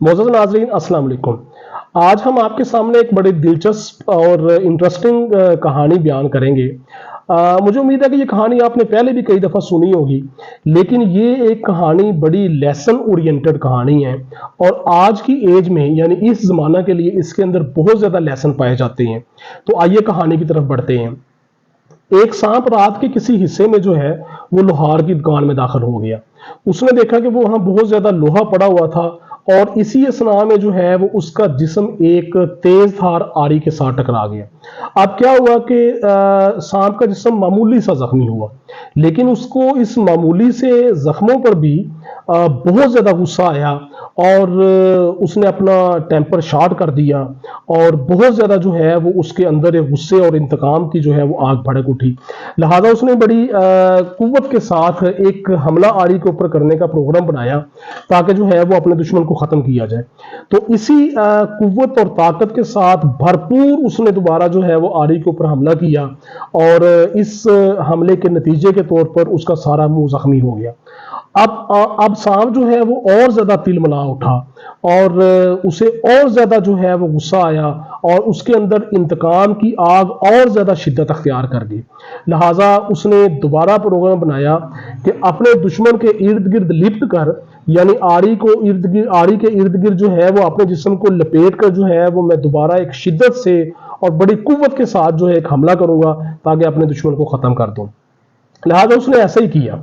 मोअज़्ज़ज़ नाज़रीन, अस्सलाम वालेकुम। आज हम आपके सामने एक बड़ी दिलचस्प और इंटरेस्टिंग कहानी बयान करेंगे। मुझे उम्मीद है कि ये कहानी आपने पहले भी कई दफ़ा सुनी होगी, लेकिन ये एक कहानी बड़ी लेसन ओरिएंटेड कहानी है और आज की एज में यानी इस ज़माना के लिए इसके अंदर बहुत ज़्यादा लेसन पाए जाते हैं। तो आइए कहानी की तरफ बढ़ते हैं। एक सांप रात के किसी हिस्से में जो है वो लोहार की दुकान में दाखिल हो गया। उसने देखा कि वो वहां बहुत ज्यादा लोहा पड़ा हुआ था और इसी असना में जो है वो उसका जिस्म एक तेज धार आरी के साथ टकरा गया। अब क्या हुआ कि सांप का जिस्म मामूली सा जख्मी हुआ, लेकिन उसको इस मामूली से जख्मों पर भी बहुत ज्यादा गुस्सा आया और उसने अपना टेम्पर शार्ट कर दिया और बहुत ज़्यादा जो है वो उसके अंदर एक गुस्से और इंतकाम की जो है वो आग भड़क उठी। लिहाजा उसने बड़ी कुव्वत के साथ एक हमला आरी के ऊपर करने का प्रोग्राम बनाया ताकि जो है वो अपने दुश्मन को ख़त्म किया जाए। तो इसी कुव्वत और ताकत के साथ भरपूर उसने दोबारा जो है वो आरी के ऊपर हमला किया और इस हमले के नतीजे के तौर पर उसका सारा मुंह जख्मी हो गया। अब सांप जो है वो और ज्यादा तिलमिला उठा और उसे और ज्यादा जो है वो गुस्सा आया और उसके अंदर इंतकाम की आग और ज्यादा शिद्दत अख्तियार कर गई। लिहाजा उसने दोबारा प्रोग्राम बनाया कि अपने दुश्मन के इर्द गिर्द लिपट कर यानी आरी के इर्द गिर्द जो है वो अपने जिस्म को लपेट कर जो है वो मैं दोबारा एक शिद्दत से और बड़ी कुव्वत के साथ जो है एक हमला करूंगा ताकि अपने दुश्मन को खत्म कर दूं। लिहाजा उसने ऐसा ही किया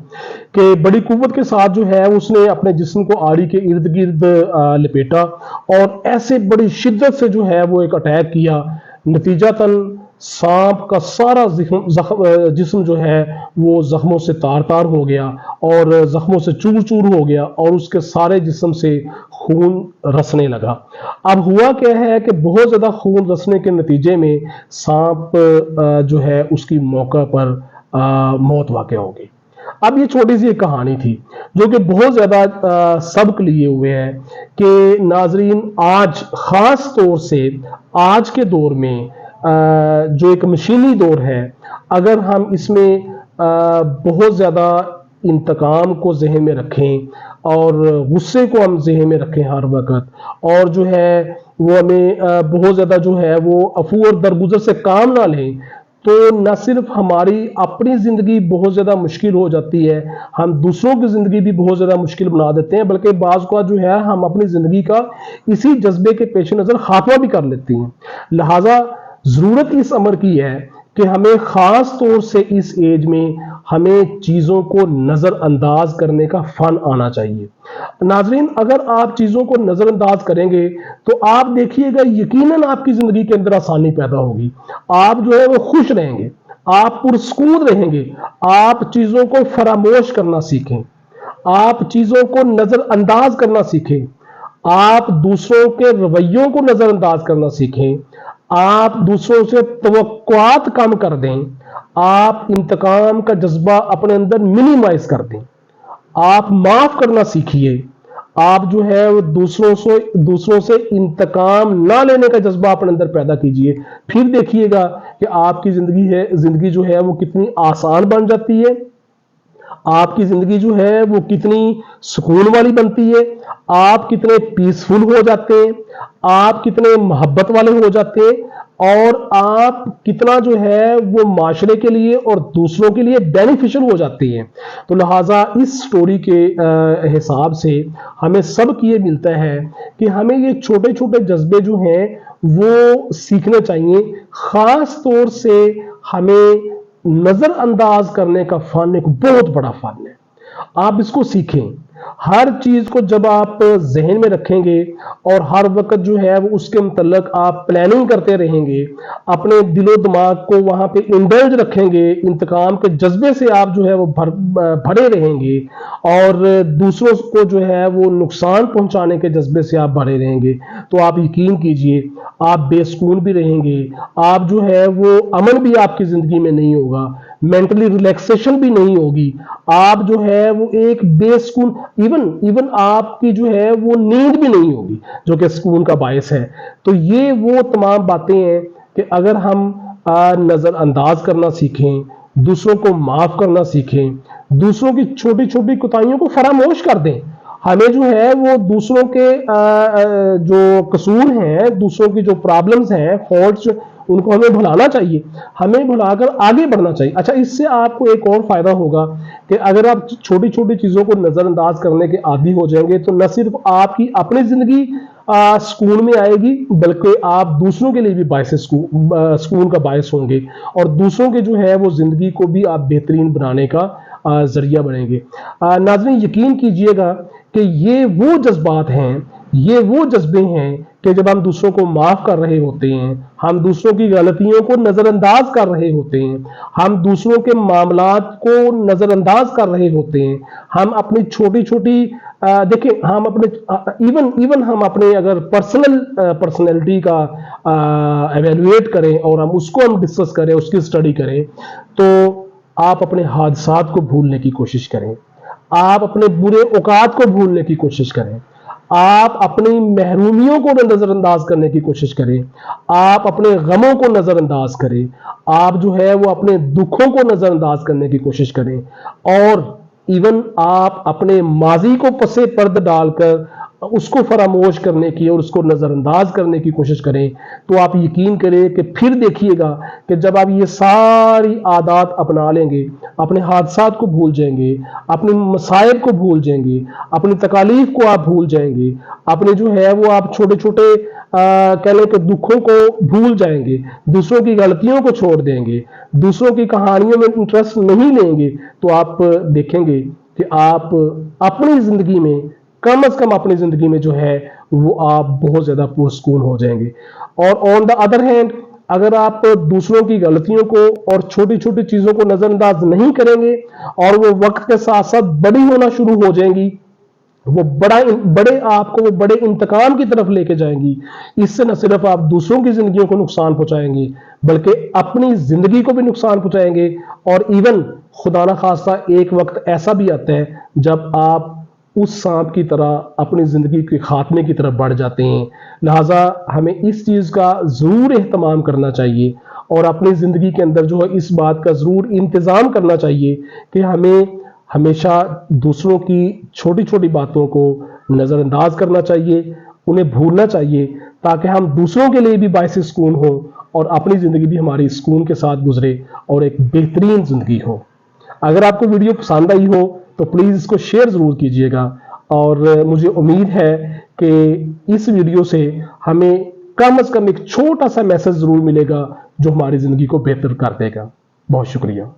कि बड़ी कुव्वत के साथ जो है उसने अपने जिस्म को आरी के इर्द गिर्द लपेटा और ऐसे बड़ी शिद्दत से जो है वो एक अटैक किया। नतीजतन सांप का सारा जिस्म जो है वो जख्मों से तार तार हो गया और जख्मों से चूर चूर हो गया और उसके सारे जिस्म से खून रसने लगा। अब हुआ क्या है कि बहुत ज्यादा खून रसने के नतीजे में सांप जो है उसकी मौका पर मौत वाक़ हो गई। अब ये छोटी सी एक कहानी थी जो कि बहुत ज़्यादा सबक लिए हुए है कि नाजरीन आज ख़ास तौर से आज के दौर में जो एक मशीनी दौर है, अगर हम इसमें बहुत ज़्यादा इंतकाम को जहन में रखें और गुस्से को हम जहन में रखें हर वक्त और जो है वो हमें बहुत ज़्यादा जो है वो अफू और दरगुजर से काम ना लें, तो न सिर्फ हमारी अपनी ज़िंदगी बहुत ज़्यादा मुश्किल हो जाती है, हम दूसरों की ज़िंदगी भी बहुत ज़्यादा मुश्किल बना देते हैं, बल्कि बाज़ का जो है हम अपनी ज़िंदगी का इसी जज्बे के पेश नज़र खात्मा भी कर लेते हैं। लिहाजा ज़रूरत इस अमर की है कि हमें ख़ास तौर से इस एज में हमें चीज़ों को नज़रअंदाज करने का फ़न आना चाहिए। नाजरीन, अगर आप चीज़ों को नज़रअंदाज करेंगे तो आप देखिएगा यकीनन आपकी ज़िंदगी के अंदर आसानी पैदा होगी, आप जो है वो खुश रहेंगे, आप पुरस्कून रहेंगे, आप चीज़ों को फरामोश करना सीखें, आप चीज़ों को नज़रअंदाज करना सीखें, आप दूसरों के रवैयों को नज़रअंदाज करना सीखें, आप दूसरों से तवक्कुआत कम कर दें, आप इंतकाम का जज्बा अपने अंदर मिनिमाइज कर दें, आप माफ करना सीखिए, आप जो है वो दूसरों से इंतकाम ना लेने का जज्बा अपने अंदर पैदा कीजिए। फिर देखिएगा कि आपकी जिंदगी जो है वो कितनी आसान बन जाती है, आपकी जिंदगी जो है वो कितनी सुकून वाली बनती है, आप कितने पीसफुल हो जाते हैं, आप कितने मोहब्बत वाले हो जाते हैं और आप कितना जो है वो माशरे के लिए और दूसरों के लिए बेनिफिशियल हो जाती हैं। तो लिहाजा इस स्टोरी के हिसाब से हमें सबक ये मिलता है कि हमें ये छोटे छोटे जज्बे जो हैं वो सीखने चाहिए। ख़ास तौर से हमें नज़रअंदाज करने का फ़न एक बहुत बड़ा फ़न है, आप इसको सीखें। हर चीज़ को जब आप जहन में रखेंगे और हर वक्त जो है वो उसके मुतल्लक आप प्लानिंग करते रहेंगे, अपने दिलो दिमाग को वहाँ पे इंडल्ज रखेंगे, इंतकाम के जज्बे से आप जो है वो भरे रहेंगे और दूसरों को जो है वो नुकसान पहुंचाने के जज्बे से आप भरे रहेंगे, तो आप यकीन कीजिए आप बेसुकून भी रहेंगे, आप जो है वो अमन भी आपकी ज़िंदगी में नहीं होगा, मेंटली रिलैक्सेशन भी नहीं होगी, आप जो है वो एक बेसुकून इवन आपकी जो है वो नींद भी नहीं होगी जो कि सुकून का बायस है। तो ये वो तमाम बातें हैं कि अगर हम नज़रअंदाज करना सीखें, दूसरों को माफ़ करना सीखें, दूसरों की छोटी छोटी कोताहियों को फरामोश कर दें, हमें जो है वो दूसरों के जो कसूर हैं, दूसरों की जो प्रॉब्लम्स हैं, फॉल्ट्स, उनको हमें भुलाना चाहिए, हमें भुलाकर आगे बढ़ना चाहिए। अच्छा, इससे आपको एक और फायदा होगा कि अगर आप छोटी छोटी चीजों को नजरअंदाज करने के आदी हो जाएंगे तो न सिर्फ आपकी अपनी जिंदगी सुकून में आएगी, बल्कि आप दूसरों के लिए भी बायस सुकून का बायस होंगे, और दूसरों के जो है वो जिंदगी को भी आप बेहतरीन बनाने का जरिया बनेंगे। नाज़रीन, यकीन कीजिएगा कि ये वो जज्बात हैं, ये वो जज्बे हैं कि जब हम दूसरों को माफ कर रहे होते हैं, हम दूसरों की गलतियों को नजरअंदाज कर रहे होते हैं, हम दूसरों के मामलात को नजरअंदाज कर रहे होते हैं, हम अपनी छोटी छोटी देखिए, हम अपने इवन हम अपने अगर पर्सनैलिटी का एवेल्युएट करें और हम उसको डिस्कस करें, उसकी स्टडी करें, तो आप अपने हादसात को भूलने की कोशिश करें, आप अपने बुरे औकात को भूलने की कोशिश करें, आप अपनी महरूमियों को नजरअंदाज करने की कोशिश करें, आप अपने गमों को नजरअंदाज करें, आप जो है वो अपने दुखों को नजरअंदाज करने की कोशिश करें, और इवन आप अपने माजी को पसे पर्द डालकर उसको फरामोश करने की और उसको नजरअंदाज करने की कोशिश करें, तो आप यकीन करें कि फिर देखिएगा कि जब आप ये सारी आदत अपना लेंगे, अपने हादसात को भूल जाएंगे, अपने मसाइब को भूल जाएंगे, अपनी तकालीफ को आप भूल जाएंगे, अपने जो है वो आप छोटे छोटे कह लें कि दुखों को भूल जाएंगे, दूसरों की गलतियों को छोड़ देंगे, दूसरों की कहानियों में इंटरेस्ट नहीं लेंगे, तो आप देखेंगे कि आप अपनी जिंदगी में, कम से कम अपनी जिंदगी में जो है वो आप बहुत ज्यादा पुरस्कून हो जाएंगे। और ऑन द अदर हैंड, अगर आप दूसरों की गलतियों को और छोटी छोटी चीजों को नजरअंदाज नहीं करेंगे और वो वक्त के साथ साथ बड़ी होना शुरू हो जाएंगी, वो बड़े बड़े इंतकाम की तरफ लेके जाएंगी, इससे न सिर्फ आप दूसरों की जिंदगियों को नुकसान पहुंचाएंगे, बल्कि अपनी जिंदगी को भी नुकसान पहुंचाएंगे। और इवन खुदा ना खास्ता एक वक्त ऐसा भी आता है जब आप उस सांप की तरह अपनी जिंदगी के खात्मे की तरफ बढ़ जाते हैं। लिहाजा हमें इस चीज का जरूर एहतमाम करना चाहिए और अपनी जिंदगी के अंदर जो है इस बात का जरूर इंतजाम करना चाहिए कि हमें हमेशा दूसरों की छोटी छोटी बातों को नजरअंदाज करना चाहिए, उन्हें भूलना चाहिए, ताकि हम दूसरों के लिए भी बायस सुकून हो और अपनी जिंदगी भी हमारी सुकून के साथ गुजरे और एक बेहतरीन जिंदगी हो। अगर आपको वीडियो पसंद आई हो तो प्लीज इसको शेयर जरूर कीजिएगा, और मुझे उम्मीद है कि इस वीडियो से हमें कम से कम एक छोटा सा मैसेज जरूर मिलेगा जो हमारी जिंदगी को बेहतर कर देगा। बहुत शुक्रिया।